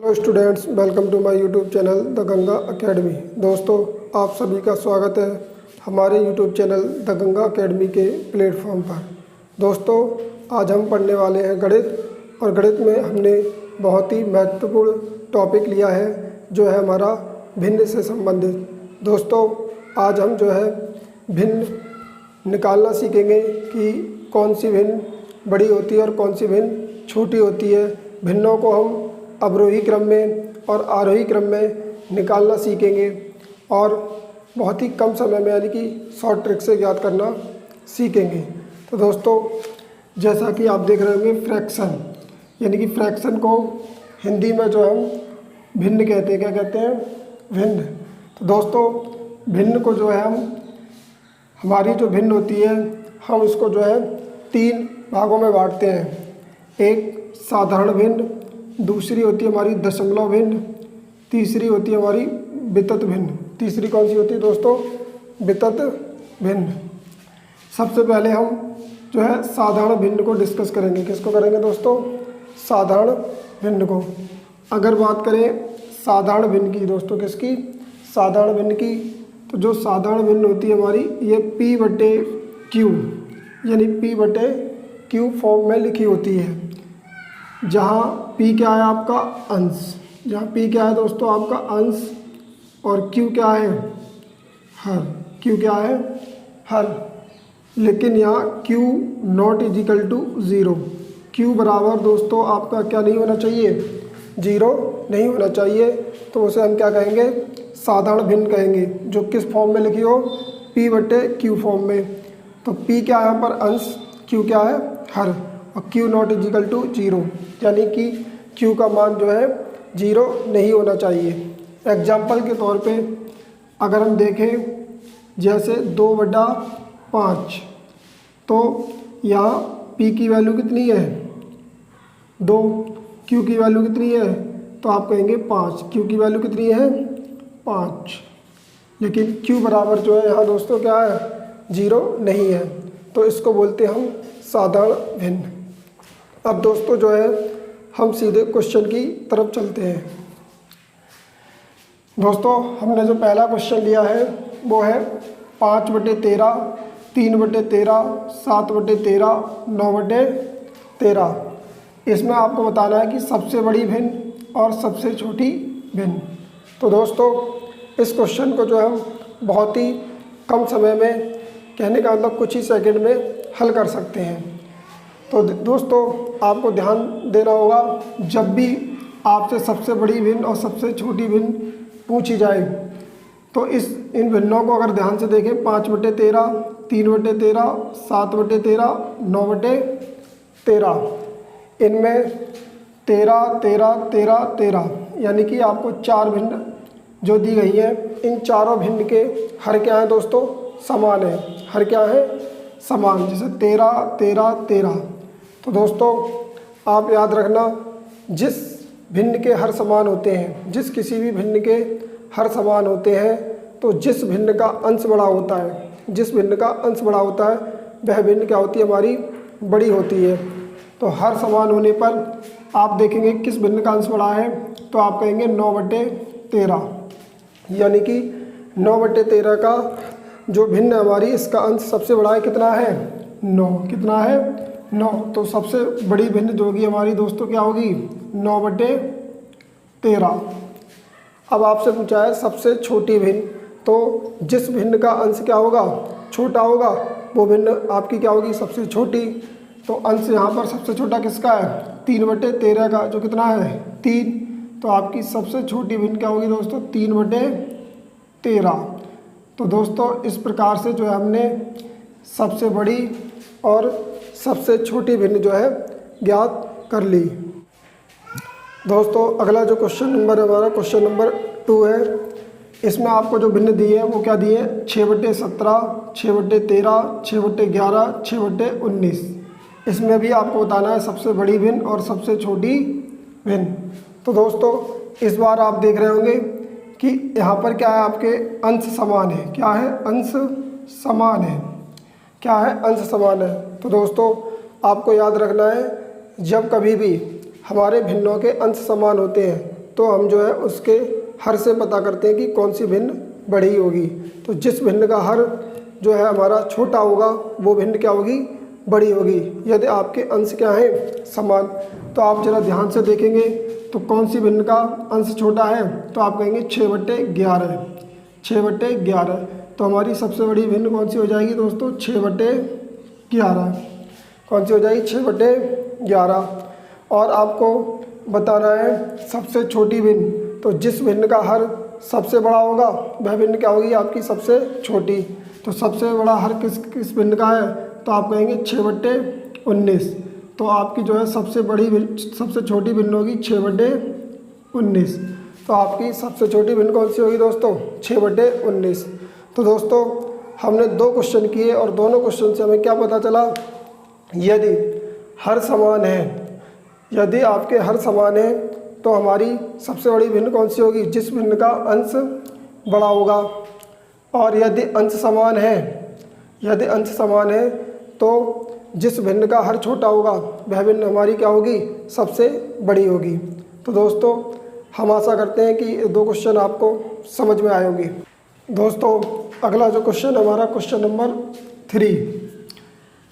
Hello students, welcome to my YouTube channel the Ganga academy. दोस्तों, आप सभी का स्वागत है हमारे YouTube channel the Ganga academy के प्लेटफॉर्म पर। दोस्तों, आज हम पढ़ने वाले हैं गणित, और गणित में हमने बहुत ही महत्वपूर्ण टॉपिक लिया है जो है हमारा भिन्न से संबंधित। दोस्तों, आज हम जो है भिन्न निकालना सीखेंगे कि कौन सी भिन्न बड़ी होती है और कौन सी भिन्न छोटी होती है। भिन्नों को हम अवरोही क्रम में और आरोही क्रम में निकालना सीखेंगे और बहुत ही कम समय में यानी कि शॉर्ट ट्रिक से ज्ञात करना सीखेंगे। तो दोस्तों, जैसा कि आप देख रहे होंगे फ्रैक्शन, यानी कि फ्रैक्शन को हिंदी में जो हम भिन्न कहते हैं। क्या कहते हैं? भिन्न। तो दोस्तों, भिन्न को जो है हमारी जो भिन्न होती है हम इसको जो है 3 भागों में बांटते हैं। एक साधारण भिन्न, दूसरी होती है हमारी दशमलव भिन्न, तीसरी होती है हमारी वितत भिन्न। तीसरी कौन सी होती है दोस्तों? वितत भिन्न। सबसे पहले हम जो है साधारण भिन्न को डिस्कस करेंगे। किसको करेंगे दोस्तों? साधारण भिन्न को। अगर बात करें साधारण भिन्न की दोस्तों, किसकी? साधारण भिन्न की। तो जो साधारण भिन्न होती है हमारी, ये P/Q यानी P/Q फॉर्म में लिखी होती है, जहाँ P क्या है आपका अंश, जहाँ P क्या है दोस्तों आपका अंश, और Q क्या है? हर। Q क्या है? हर। लेकिन यहाँ Q not equal to 0। Q बराबर दोस्तों आपका क्या नहीं होना चाहिए? 0 नहीं होना चाहिए। तो उसे हम क्या कहेंगे? साधारण भिन्न कहेंगे, जो किस फॉर्म में लिखी हो? P/Q फॉर्म में। तो P क्या है यहाँ पर? अंश। Q क्या है? हर। और Q नॉट इजिकल टू 0, यानी कि Q का मान जो है 0 नहीं होना चाहिए। एग्जाम्पल के तौर पे अगर हम देखें, जैसे 2/5, तो यहाँ P की वैल्यू कितनी है? 2। Q की वैल्यू कितनी है? तो आप कहेंगे 5। Q की वैल्यू कितनी है? 5। लेकिन Q बराबर जो है यहाँ दोस्तों क्या है? 0 नहीं है। तो इसको बोलते हैं हम साधारण भिन्न। अब दोस्तों जो है हम सीधे क्वेश्चन की तरफ चलते हैं। दोस्तों, हमने जो पहला क्वेश्चन लिया है वो है 5/13, 3/13, 7/13, 9/13। इसमें आपको बताना है कि सबसे बड़ी भिन्न और सबसे छोटी भिन्न। तो दोस्तों, इस क्वेश्चन को जो हम बहुत ही कम समय में, कहने का मतलब कुछ ही सेकंड में हल कर सकते हैं। तो दोस्तों, आपको ध्यान देना होगा, जब भी आपसे सबसे बड़ी भिन्न और सबसे छोटी भिन्न पूछी जाए तो इन भिन्नों को अगर ध्यान से देखें, 5/13, 3/13, 7/13, 9/13, इनमें 13, 13, 13, 13, यानी कि आपको 4 भिन्न जो दी गई है, इन चारों भिन्न के हर क्या है दोस्तों? समान है। हर क्या है? समान। जैसे 13, 13, 13। तो दोस्तों, आप याद रखना, जिस भिन्न के हर समान होते हैं, जिस किसी भी भिन्न के हर समान होते हैं, तो जिस भिन्न का अंश बड़ा होता है, जिस भिन्न का अंश बड़ा होता है वह भिन्न क्या होती है? हमारी बड़ी होती है। तो हर समान होने पर आप देखेंगे किस भिन्न का अंश बड़ा है, तो आप कहेंगे 9/13, यानी कि 9/13 का जो भिन्न हमारी, इसका अंश सबसे बड़ा है। कितना है? 9। कितना है? 9। तो सबसे बड़ी भिन्न जो होगी हमारी दोस्तों क्या होगी? 9/13। अब आपसे पूछा है सबसे छोटी भिन्न, तो जिस भिन्न का अंश क्या होगा? छोटा होगा, वो भिन्न आपकी क्या होगी? सबसे छोटी। तो अंश यहाँ पर सबसे छोटा किसका है? 3/13 का, जो कितना है? 3। तो आपकी सबसे छोटी भिन्न क्या होगी दोस्तों? 3/13। तो दोस्तों, इस प्रकार से जो है हमने सबसे बड़ी और सबसे छोटी भिन्न जो है ज्ञात कर ली। दोस्तों, अगला जो क्वेश्चन नंबर है हमारा, क्वेश्चन नंबर 2 है। इसमें आपको जो भिन्न दी है वो क्या दी है? 6/17, 6/13, 6/11, 6/19। इसमें भी आपको बताना है सबसे बड़ी भिन्न और सबसे छोटी भिन्न। तो दोस्तों, इस बार आप देख रहे होंगे कि यहाँ पर क्या है? आपके अंश समान है। क्या है? अंश समान है। क्या है? अंश समान है। तो दोस्तों, आपको याद रखना है, जब कभी भी हमारे भिन्नों के अंश समान होते हैं तो हम जो है उसके हर से पता करते हैं कि कौन सी भिन्न बड़ी होगी। तो जिस भिन्न का हर जो है हमारा छोटा होगा वो भिन्न क्या होगी, बड़ी होगी। यदि आपके अंश क्या हैं, समान, तो आप जरा ध्यान से देखेंगे तो कौन सी भिन्न का अंश छोटा है, तो आप कहेंगे 6/11, 6/11। तो हमारी सबसे बड़ी भिन्न कौन सी हो जाएगी दोस्तों, 6/11। कौन सी हो जाएगी, 6/11। और आपको बताना है सबसे छोटी भिन्न, तो जिस भिन्न का हर सबसे बड़ा होगा वह भिन्न क्या होगी, आपकी सबसे छोटी। तो सबसे बड़ा हर किस भिन्न का है, तो आप कहेंगे 6/19। तो आपकी जो है सबसे छोटी भिन्न होगी 6/19। तो आपकी सबसे छोटी भिन्न कौन सी होगी दोस्तों, 6/19। तो दोस्तों हमने 2 क्वेश्चन किए और दोनों क्वेश्चन से हमें क्या पता चला, यदि हर समान है, यदि आपके हर समान है तो हमारी सबसे बड़ी भिन्न कौन सी होगी, जिस भिन्न का अंश बड़ा होगा। और यदि अंश समान है, यदि अंश समान है तो जिस भिन्न का हर छोटा होगा वह भिन्न हमारी क्या होगी, सबसे बड़ी होगी। तो दोस्तों हम आशा करते हैं कि ये 2 क्वेश्चन आपको समझ में आए होंगे। दोस्तों अगला जो क्वेश्चन हमारा क्वेश्चन नंबर 3,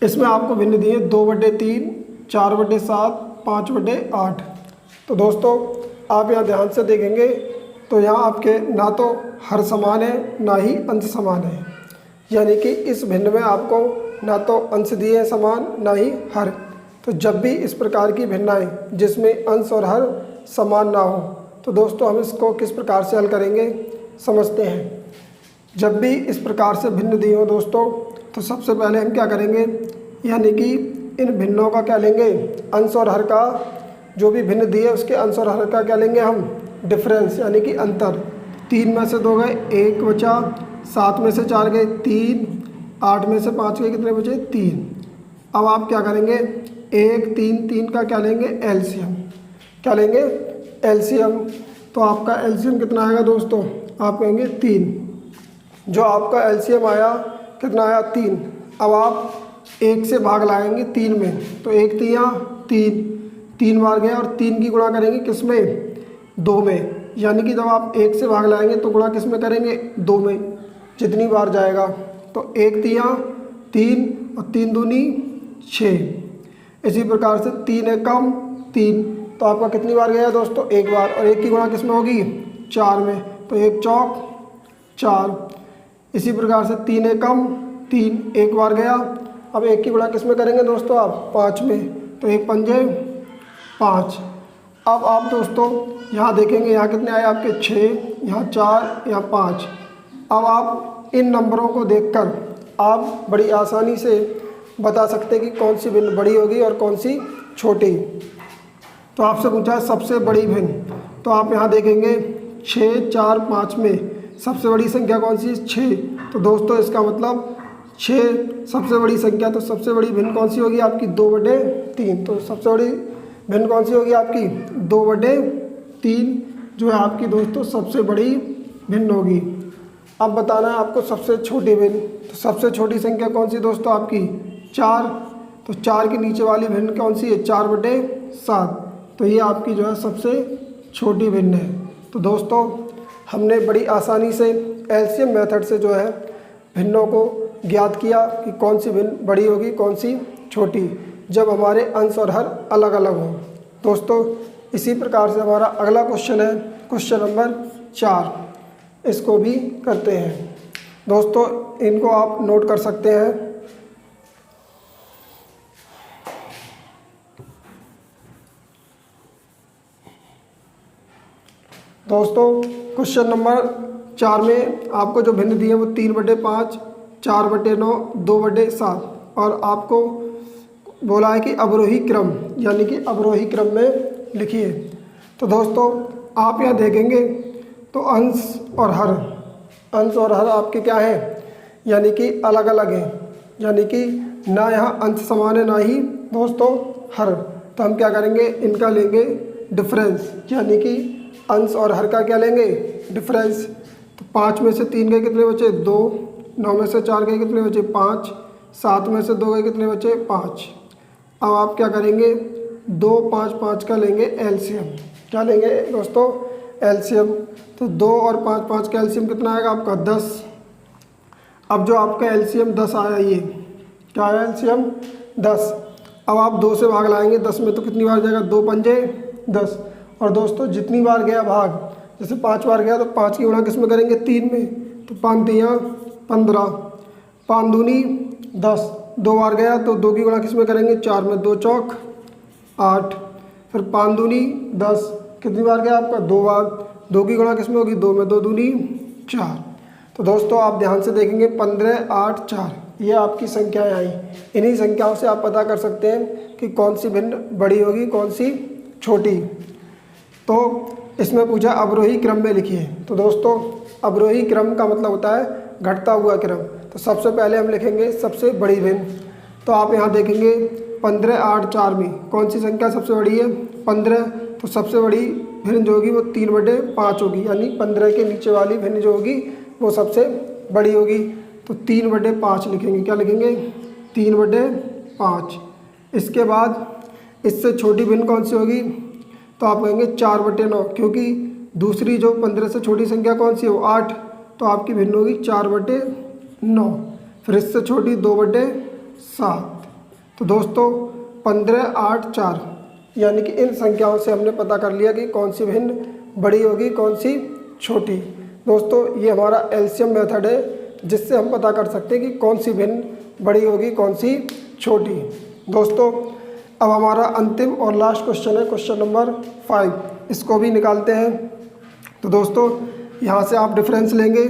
इसमें आपको भिन्न दिए 2/3, 4/7, 5/8। तो दोस्तों आप यहाँ ध्यान से देखेंगे तो यहाँ आपके ना तो हर समान है ना ही अंश समान है, यानी कि इस भिन्न में आपको ना तो अंश दिए हैं समान ना ही हर। तो जब भी इस प्रकार की भिन्नाएं जिसमें अंश और हर समान ना हो, तो दोस्तों हम इसको किस प्रकार से हल करेंगे, समझते हैं। जब भी इस प्रकार से भिन्न दिए हो दोस्तों, तो सबसे पहले हम क्या करेंगे, यानी कि इन भिन्नों का क्या लेंगे, अंश और हर का, जो भी भिन्न दिए उसके अंश और हर का क्या लेंगे हम, डिफरेंस, यानी कि अंतर। 3 में से 2 गए, 1 बचा, 7 में से 4 गए 3, 8 में से 5 गए, कितने बचे, 3। अब आप क्या करेंगे, 1, 3, 3 का क्या लेंगे, एलसीएम। क्या लेंगे, एलसीएम। तो आपका एलसीएम कितना आएगा दोस्तों, आप कहेंगे 3। जो आपका एलसीएम आया कितना आया, 3। अब आप 1 से भाग लाएंगे 3 में, तो 1 3 3 बार गया और 3 की गुणा करेंगे किस में, 2 में। यानी कि जब आप 1 से भाग लाएंगे तो गुणा किस में करेंगे, 2 में, जितनी बार जाएगा। तो 1 3 और 3 दूनी 6। इसी प्रकार से 3 एकम 3, तो आपका कितनी बार गया दोस्तों, 1 बार। और 1 की गुणा किस में होगी, 4 में, तो 1 चौक 4। इसी प्रकार से 3 एकम 3, 1 बार गया। अब 1 की गुणा किस में करेंगे दोस्तों आप, 5 में, तो 1 पंजे 5। अब आप दोस्तों यहाँ देखेंगे, यहाँ कितने आए आपके 6, यहाँ 4, यहाँ 5। अब आप इन नंबरों को देखकर आप बड़ी आसानी से बता सकते हैं कि कौन सी भिन्न बड़ी होगी और कौन सी छोटी। तो आपसे पूछा सबसे बड़ी भिन्न, तो आप यहाँ देखेंगे 6, 4, 5 में सबसे बड़ी संख्या कौन सी है, 6। तो दोस्तों इसका मतलब 6 सबसे बड़ी संख्या, तो सबसे बड़ी भिन्न कौन सी होगी आपकी, 2/3। तो सबसे बड़ी भिन्न कौन सी होगी आपकी, 2/3 जो है आपकी दोस्तों सबसे बड़ी भिन्न होगी। अब बताना है आपको सबसे छोटी भिन्न, तो सबसे छोटी संख्या कौन सी दोस्तों आपकी, 4। तो 4 के नीचे वाली भिन्न कौन सी है, 4/7। तो ये आपकी जो है सबसे छोटी भिन्न है। तो दोस्तों हमने बड़ी आसानी से एलसीएम मेथड से जो है भिन्नों को ज्ञात किया कि कौन सी भिन्न बड़ी होगी कौन सी छोटी, जब हमारे अंश और हर अलग अलग हों। दोस्तों इसी प्रकार से हमारा अगला क्वेश्चन है क्वेश्चन नंबर 4, इसको भी करते हैं। दोस्तों इनको आप नोट कर सकते हैं। दोस्तों क्वेश्चन नंबर 4 में आपको जो भिन्न दी है वो 3/5, 4/9, 2/7 और आपको बोला है कि अवरोही क्रम, यानी कि अवरोही क्रम में लिखिए। तो दोस्तों आप यहाँ देखेंगे तो अंश और हर आपके क्या हैं, यानी कि अलग अलग हैं, यानी कि ना यहाँ अंश समान है ना ही दोस्तों हर। तो हम क्या करेंगे, इनका लेंगे डिफरेंस, यानी कि अंश और हर का क्या लेंगे, डिफरेंस। तो 5 में से 3 गए कितने बचे, 2, 9 में से 4 गए कितने बचे, 5, 7 में से 2 गए कितने बचे, 5। अब आप क्या करेंगे, 2, 5, 5 का लेंगे एलसीएम। क्या लेंगे दोस्तों, एलसीएम। तो 2 और 5, 5 का एलसीएम कितना आएगा आपका 10। अब जो आपका एलसीएम 10 आया, ये क्या आया एलसीएम 10। अब आप 2 से भाग लाएंगे 10 में, तो कितनी बार जाएगा 2 पंजे 10। और दोस्तों जितनी बार गया भाग, जैसे 5 बार गया तो 5 की गुणा किस में करेंगे 3 में, तो 5 तियाँ 15, 5 दूनी 10। 2 बार गया तो 2 की गुणा किस में करेंगे 4 में, 2 चौक 8, फिर 5 दूनी 10। कितनी बार गया आपका 2 बार, 2 की गुणा किस में होगी 2 में, 2 दूनी 4। तो दोस्तों आप ध्यान से देखेंगे 15, 8, 4 ये आपकी संख्याएं आई। इन्हीं संख्याओं से आप पता कर सकते हैं कि कौन सी भिन्न बड़ी होगी कौन सी छोटी। तो इसमें पूछा अवरोही क्रम में लिखिए। तो दोस्तों अवरोही क्रम का मतलब होता है घटता हुआ क्रम। तो सबसे पहले हम लिखेंगे सबसे बड़ी भिन्न। तो आप यहाँ देखेंगे 15, 8, 4 में कौन सी संख्या सबसे बड़ी है 15। तो सबसे बड़ी भिन्न जो होगी वो 3/5 होगी, यानी 15 के नीचे वाली भिन्न जो होगी वो सबसे बड़ी होगी। तो 3/5 लिखेंगे। क्या लिखेंगे 3/5। इसके बाद इससे छोटी भिन्न कौन सी होगी, तो आप कहेंगे 4/9, क्योंकि दूसरी जो 15 से छोटी संख्या कौन सी है वो 8। तो आपकी भिन्न होगी 4/9। फिर इससे छोटी 2/7। तो दोस्तों 15, 8, 4 यानी कि इन संख्याओं से हमने पता कर लिया कि कौन सी भिन्न बड़ी होगी कौन सी छोटी। दोस्तों ये हमारा एलसीएम मेथड है, जिससे हम पता कर सकते हैं कि कौन सी भिन्न बड़ी होगी कौन सी छोटी। दोस्तों अब हमारा अंतिम और लास्ट क्वेश्चन है क्वेश्चन नंबर 5। इसको भी निकालते हैं। तो दोस्तों यहाँ से आप डिफरेंस लेंगे।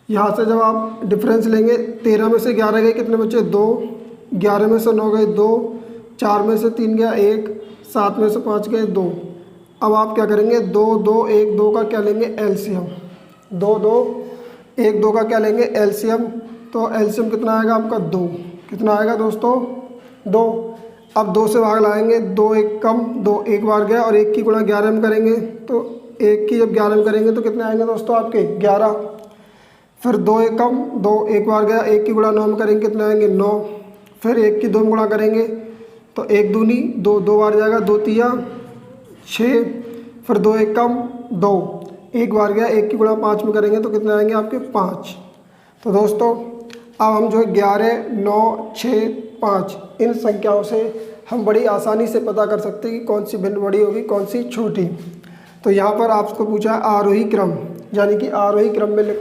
यहाँ से जब आप डिफरेंस लेंगे 13 में से 11 गए कितने बचे 2, 11 में से 9 गए 2, 4 में से 3 गया 1, 7 में से 5 गए 2। अब आप क्या करेंगे 2, 2, 1, 2 का क्या लेंगे एलसीएम। 2, 2, 1, 2 का क्या लेंगे एलसीएम। तो एलसीएम कितना आएगा आपका 2। कितना आएगा दोस्तों 2। अब 2 से भाग लाएंगे 2 1 कम, 2 एक बार गया और 1 की गुणा 11 में करेंगे। तो 1 की जब 11 में करेंगे तो कितने आएंगे दोस्तों आपके 11। फिर 2 1 कम, 2 एक बार गया 1 की गुणा 9 में करेंगे कितने आएंगे 9। फिर 1 की 2 में गुणा करेंगे तो 1 दूनी 2, 2 बार जाएगा 2 तिया 6। फिर 2 1 कम 2, एक बार गया 1 की गुणा 5 में करेंगे तो कितने आएंगे आपके 5। तो दोस्तों अब हम जो है 11, 9, 6, 5 इन संख्याओं से हम बड़ी आसानी से पता कर सकते हैं कि कौन सी भिन्न बड़ी होगी कौन सी छोटी। तो यहाँ पर आपको पूछा है आरोही क्रम, यानी कि आरोही क्रम में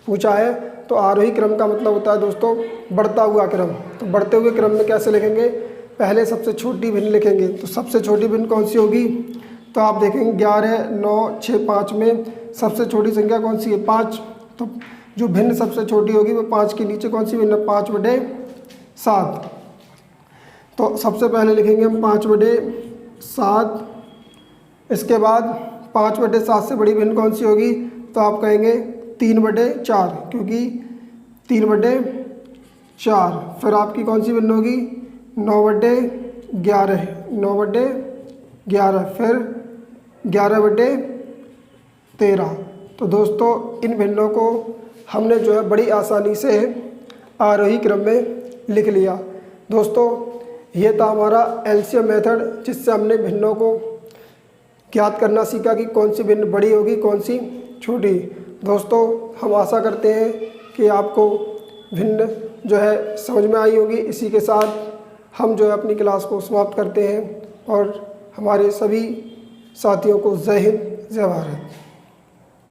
पूछा है। तो आरोही क्रम का मतलब होता है दोस्तों बढ़ता हुआ क्रम। तो बढ़ते हुए क्रम में कैसे लिखेंगे, पहले सबसे छोटी भिन्न लिखेंगे। तो सबसे छोटी भिन्न कौन सी होगी, तो आप देखेंगे 11, 9, 6, 5 में सबसे छोटी संख्या कौन सी है 5। तो जो भिन्न सबसे छोटी होगी वो 5 के नीचे कौन सी भिन्न है 5/7। तो सबसे पहले लिखेंगे हम 5/7। इसके बाद 5/7 से बड़ी भिन्न कौन सी होगी, तो आप कहेंगे 3/4, क्योंकि 3/4। फिर आपकी कौन सी भिन्न होगी 9/11, 9/11। फिर 11/13। तो दोस्तों इन भिन्नों को हमने जो है बड़ी आसानी से आरोही क्रम में लिख लिया। दोस्तों ये था हमारा एलसीएम मेथड, जिससे हमने भिन्नों को ज्ञात करना सीखा कि कौन सी भिन्न बड़ी होगी कौन सी छोटी। दोस्तों हम आशा करते हैं कि आपको भिन्न जो है समझ में आई होगी। इसी के साथ हम जो है अपनी क्लास को समाप्त करते हैं और हमारे सभी साथियों को जय हिंद जय भारत।